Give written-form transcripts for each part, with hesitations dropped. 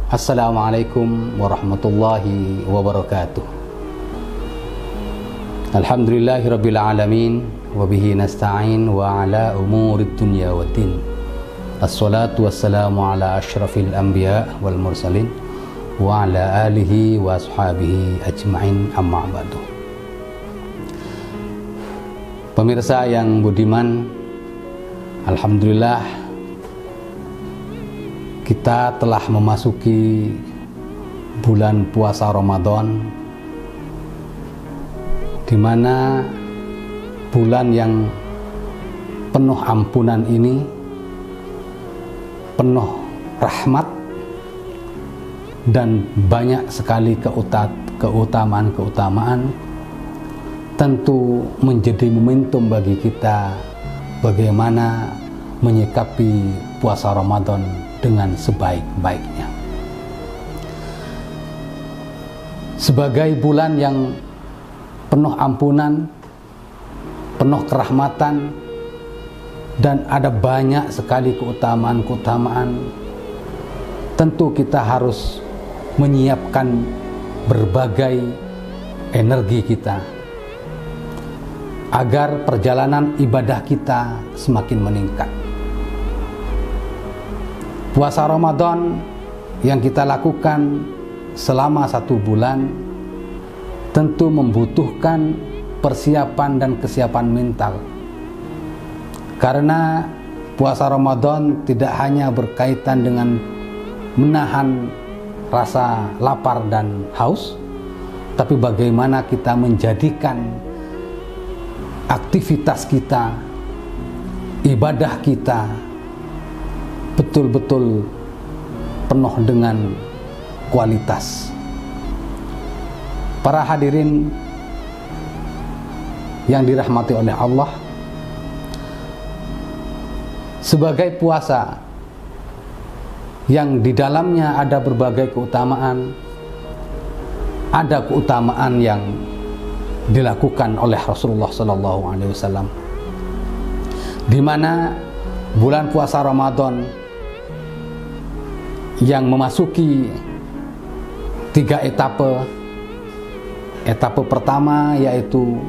Assalamualaikum warahmatullahi wabarakatuh. Alhamdulillahirabbil alamin wa bihi nasta'in wa ala umurid dunya waddin. Assalatu wassalamu ala asyrafil anbiya wal mursalin wa ala alihi wa ashabihi ajma'in, amma ba'du. Pemirsa yang budiman, alhamdulillah kita telah memasuki bulan puasa Ramadan, di mana bulan yang penuh ampunan ini, penuh rahmat dan banyak sekali keutamaan-keutamaan, tentu menjadi momentum bagi kita bagaimana menyikapi puasa Ramadan dengan sebaik-baiknya. Sebagai bulan yang penuh ampunan, penuh kerahmatan, dan ada banyak sekali keutamaan-keutamaan, tentu kita harus menyiapkan berbagai energi kita agar perjalanan ibadah kita semakin meningkat. Puasa Ramadan yang kita lakukan selama 1 bulan tentu membutuhkan persiapan dan kesiapan mental, karena puasa Ramadan tidak hanya berkaitan dengan menahan rasa lapar dan haus, tapi bagaimana kita menjadikan aktivitas kita, ibadah kita betul-betul penuh dengan kualitas. Para hadirin yang dirahmati oleh Allah, sebagai puasa yang di dalamnya ada berbagai keutamaan, ada keutamaan yang dilakukan oleh Rasulullah SAW, di mana bulan puasa Ramadan yang memasuki 3 etape. Etape pertama yaitu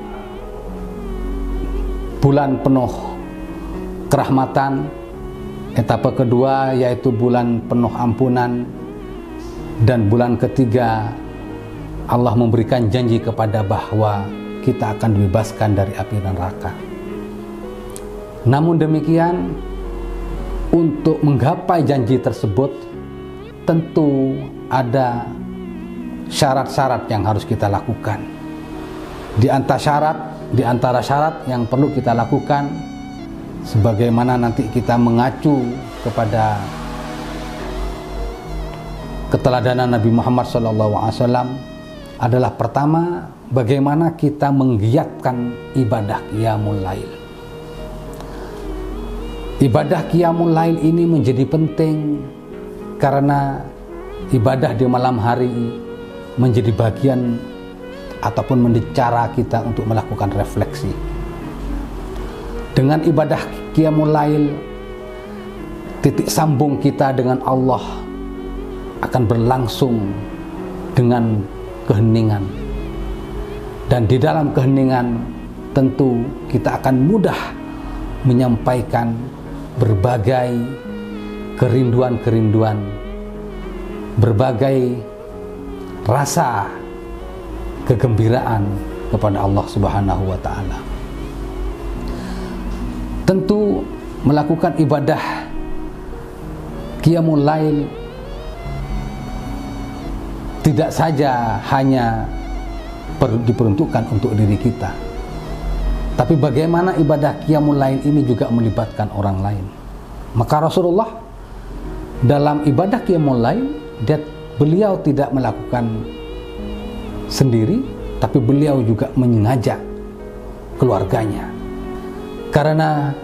bulan penuh kerahmatan, etape kedua yaitu bulan penuh ampunan, dan bulan ketiga Allah memberikan janji kepada bahwa kita akan dibebaskan dari api neraka. Namun demikian, untuk menggapai janji tersebut tentu ada syarat-syarat yang harus kita lakukan. Di antara syarat yang perlu kita lakukan, sebagaimana nanti kita mengacu kepada keteladanan Nabi Muhammad SAW, adalah pertama, bagaimana kita menggiatkan ibadah qiyamul lail. Ibadah qiyamul lail ini menjadi penting karena ibadah di malam hari menjadi bagian ataupun menjadi cara kita untuk melakukan refleksi. Dengan ibadah qiyamul lail, titik sambung kita dengan Allah akan berlangsung dengan keheningan, dan di dalam keheningan tentu kita akan mudah menyampaikan berbagai kerinduan-kerinduan, berbagai rasa kegembiraan kepada Allah Subhanahu wa Ta'ala. Tentu melakukan ibadah qiyamul lail tidak saja hanya diperuntukkan untuk diri kita, tapi bagaimana ibadah qiyamul lail ini juga melibatkan orang lain. Maka Rasulullah dalam ibadah qiyamul lail, beliau tidak melakukan sendiri, tapi beliau juga mengajak keluarganya, karena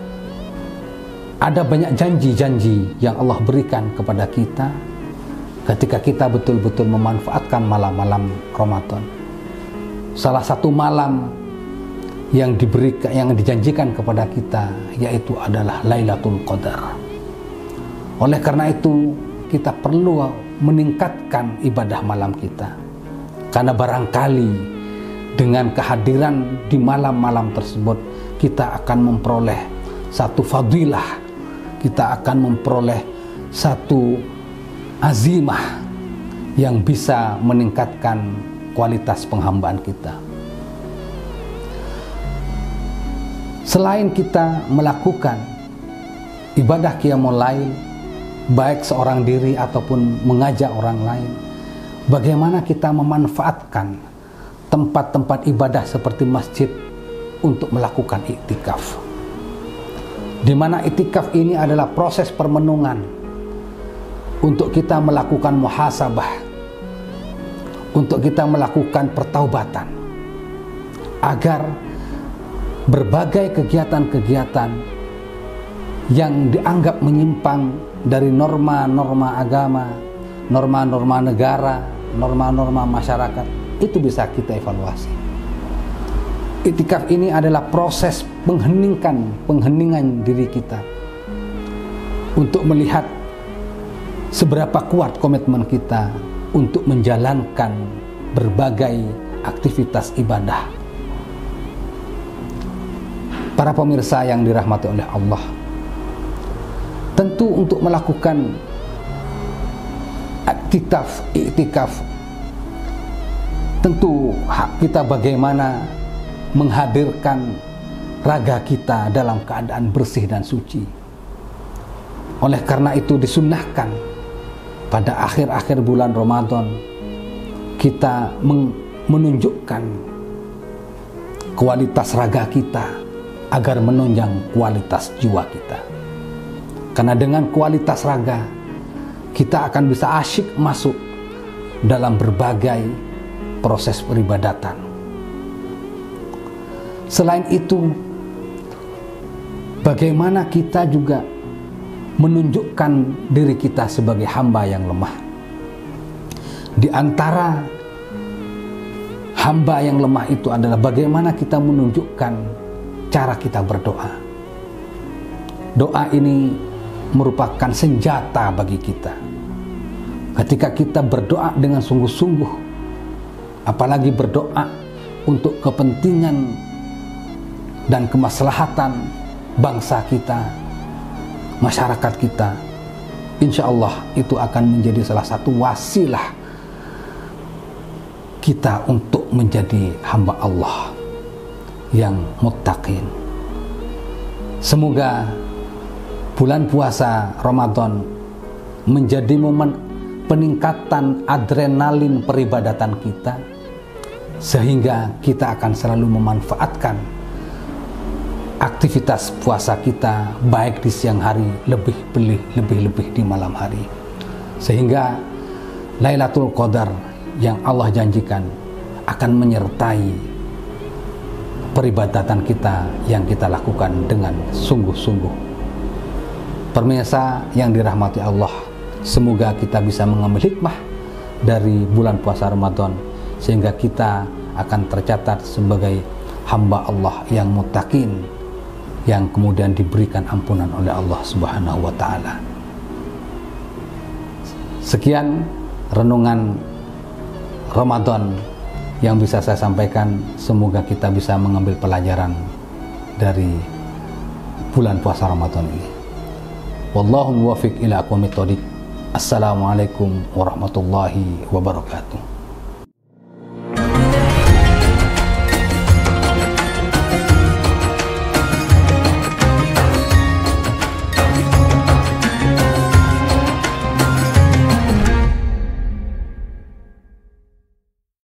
ada banyak janji-janji yang Allah berikan kepada kita ketika kita betul-betul memanfaatkan malam-malam Ramadan. Salah satu malam yang dijanjikan kepada kita yaitu adalah Lailatul Qadar. Oleh karena itu kita perlu meningkatkan ibadah malam kita. Karena barangkali dengan kehadiran di malam-malam tersebut kita akan memperoleh satu fadilah, kita akan memperoleh satu azimah yang bisa meningkatkan kualitas penghambaan kita. Selain kita melakukan ibadah qiyamul lail, baik seorang diri ataupun mengajak orang lain, bagaimana kita memanfaatkan tempat-tempat ibadah seperti masjid untuk melakukan iktikaf. Di mana iktikaf ini adalah proses permenungan untuk kita melakukan muhasabah, untuk kita melakukan pertaubatan, agar berbagai kegiatan-kegiatan yang dianggap menyimpang dari norma-norma agama, norma-norma negara, norma-norma masyarakat, itu bisa kita evaluasi. Iktikaf ini adalah proses pengheningan diri kita untuk melihat seberapa kuat komitmen kita untuk menjalankan berbagai aktivitas ibadah. Para pemirsa yang dirahmati oleh Allah, tentu untuk melakukan iktikaf, tentu hak kita bagaimana menghadirkan raga kita dalam keadaan bersih dan suci. Oleh karena itu disunnahkan pada akhir-akhir bulan Ramadan kita menunjukkan kualitas raga kita agar menunjang kualitas jiwa kita. Karena dengan kualitas raga kita akan bisa asyik masuk dalam berbagai proses peribadatan. Selain itu, bagaimana kita juga menunjukkan diri kita sebagai hamba yang lemah. Di antara hamba yang lemah itu adalah bagaimana kita menunjukkan cara kita berdoa. Doa ini merupakan senjata bagi kita. Ketika kita berdoa dengan sungguh-sungguh, apalagi berdoa untuk kepentingan dan kemaslahatan bangsa kita, masyarakat kita, insya Allah itu akan menjadi salah satu wasilah kita untuk menjadi hamba Allah yang muttaqin. Semoga bulan puasa Ramadan menjadi momen peningkatan adrenalin peribadatan kita, sehingga kita akan selalu memanfaatkan aktivitas puasa kita baik di siang hari lebih di malam hari, sehingga Lailatul Qadar yang Allah janjikan akan menyertai peribadatan kita yang kita lakukan dengan sungguh-sungguh. Pemirsa yang dirahmati Allah, semoga kita bisa mengambil hikmah dari bulan puasa Ramadan sehingga kita akan tercatat sebagai hamba Allah yang muttaqin, yang kemudian diberikan ampunan oleh Allah Subhanahu wa taala. Sekian renungan Ramadan yang bisa saya sampaikan. Semoga kita bisa mengambil pelajaran dari bulan puasa Ramadan ini. Wallahu muwaffiq ila aqwamit thoriq. Assalamualaikum warahmatullahi wabarakatuh.